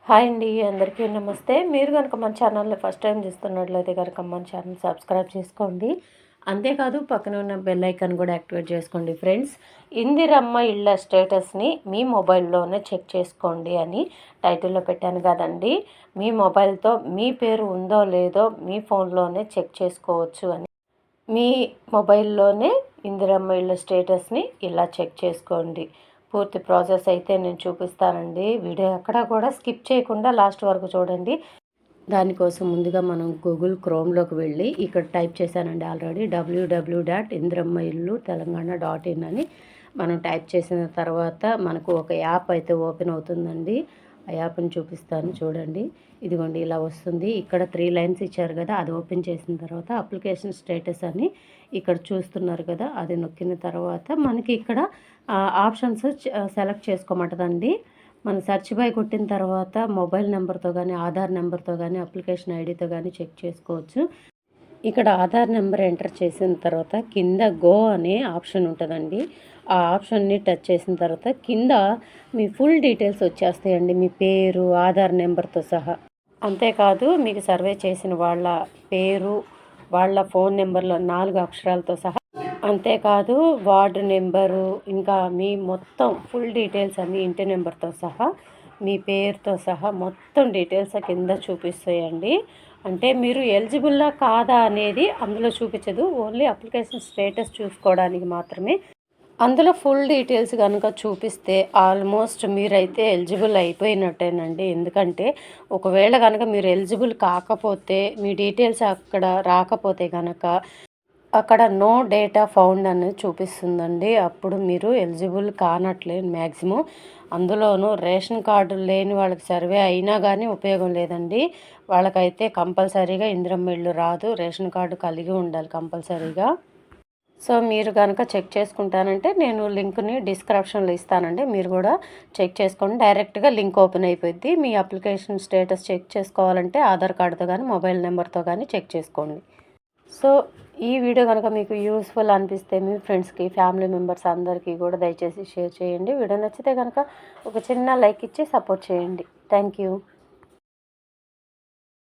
Hi అండి, అందరికీ నమస్తే. మీరు కనుక మన ఛానల్ని ఫస్ట్ టైం చూస్తున్నట్లయితే కనుక మన ఛానల్ సబ్స్క్రైబ్ చేసుకోండి. అంతేకాదు పక్కన ఉన్న బెల్ ఐకాన్ కూడా యాక్టివేట్ చేసుకోండి. ఫ్రెండ్స్, ఇందిరమ్మ ఇళ్ళ స్టేటస్ని మీ మొబైల్లోనే చెక్ చేసుకోండి అని టైటిల్లో పెట్టాను కదండి. మీ మొబైల్తో మీ పేరు ఉందో లేదో మీ ఫోన్లోనే చెక్ చేసుకోవచ్చు అని. మీ మొబైల్లోనే ఇందిరమ్మ ఇళ్ళ స్టేటస్ని ఇలా చెక్ చేసుకోండి. పూర్తి ప్రాసెస్ అయితే నేను చూపిస్తానండి. వీడియో ఎక్కడ కూడా స్కిప్ చేయకుండా లాస్ట్ వరకు చూడండి. దానికోసం ముందుగా మనం గూగుల్ క్రోమ్లోకి వెళ్ళి ఇక్కడ టైప్ చేశానండి ఆల్రెడీ www.indirammaillu.telangana.in అని మనం టైప్ చేసిన తర్వాత మనకు ఒక యాప్ అయితే ఓపెన్ అవుతుందండి. ఆ యాప్ని చూపిస్తాను చూడండి. ఇదిగోండి ఇలా వస్తుంది. ఇక్కడ 3 లైన్స్ ఇచ్చారు కదా, అది ఓపెన్ చేసిన తర్వాత అప్లికేషన్ స్టేటస్ అని ఇక్కడ చూస్తున్నారు కదా, అది నొక్కిన తర్వాత మనకి ఇక్కడ ఆప్షన్స్ సెలెక్ట్ చేసుకోమంటదండి. మనం సెర్చ్ బై కొట్టిన తర్వాత మొబైల్ నెంబర్తో కానీ ఆధార్ నెంబర్తో కానీ అప్లికేషన్ ఐడితో కానీ చెక్ చేసుకోవచ్చు. ఇక్కడ ఆధార్ నెంబర్ ఎంటర్ చేసిన తర్వాత కింద గో అనే ఆప్షన్ ఉంటుందండి. ఆ ఆప్షన్ని టచ్ చేసిన తర్వాత కింద మీ ఫుల్ డీటెయిల్స్ వచ్చేస్తాయండి, మీ పేరు ఆధార్ నెంబర్తో సహా. అంతేకాదు మీకు సర్వే చేసిన వాళ్ళ పేరు, వాళ్ళ ఫోన్ నెంబర్లో 4 అక్షరాలతో సహా, అంతేకాదు వార్డు నెంబరు, ఇంకా మీ మొత్తం ఫుల్ డీటెయిల్స్ అన్నీ ఇంటి నెంబర్తో సహా, మీ పేరుతో సహా మొత్తం డీటెయిల్స్ కింద చూపిస్తాయండి. అంటే మీరు ఎలిజిబుల్లా కాదా అనేది అందులో చూపించదు, ఓన్లీ అప్లికేషన్ స్టేటస్ చూసుకోవడానికి మాత్రమే. అందులో ఫుల్ డీటెయిల్స్ కనుక చూపిస్తే ఆల్మోస్ట్ మీరైతే ఎలిజిబుల్ అయిపోయినట్టేనండి. ఎందుకంటే ఒకవేళ కనుక మీరు ఎలిజిబుల్ కాకపోతే, మీ డీటెయిల్స్ అక్కడ రాకపోతే కనుక అక్కడ నో డేటా ఫౌండ్ అనేది చూపిస్తుందండి. అప్పుడు మీరు ఎలిజిబుల్ కానట్లే మ్యాక్సిమం. అందులోనూ రేషన్ కార్డు లేని వాళ్ళకి సర్వే అయినా కానీ ఉపయోగం లేదండి. వాళ్ళకైతే కంపల్సరీగా ఇందిరమ్మ ఇల్లు రాదు, రేషన్ కార్డు కలిగి ఉండాలి కంపల్సరీగా. సో మీరు కనుక చెక్ చేసుకుంటానంటే నేను లింక్ని డిస్క్రిప్షన్లో ఇస్తానండి, మీరు కూడా చెక్ చేసుకోండి. డైరెక్ట్గా లింక్ ఓపెన్ అయిపోద్ది. మీ అప్లికేషన్ స్టేటస్ చెక్ చేసుకోవాలంటే ఆధార్ కార్డుతో కానీ మొబైల్ నెంబర్తో కానీ చెక్ చేసుకోండి. సో ఈ వీడియో కనుక మీకు యూస్ఫుల్ అనిపిస్తే మీ ఫ్రెండ్స్కి, ఫ్యామిలీ మెంబర్స్ అందరికీ కూడా దయచేసి షేర్ చేయండి. వీడియో నచ్చితే కనుక ఒక చిన్న లైక్ ఇచ్చి సపోర్ట్ చేయండి. Thank you.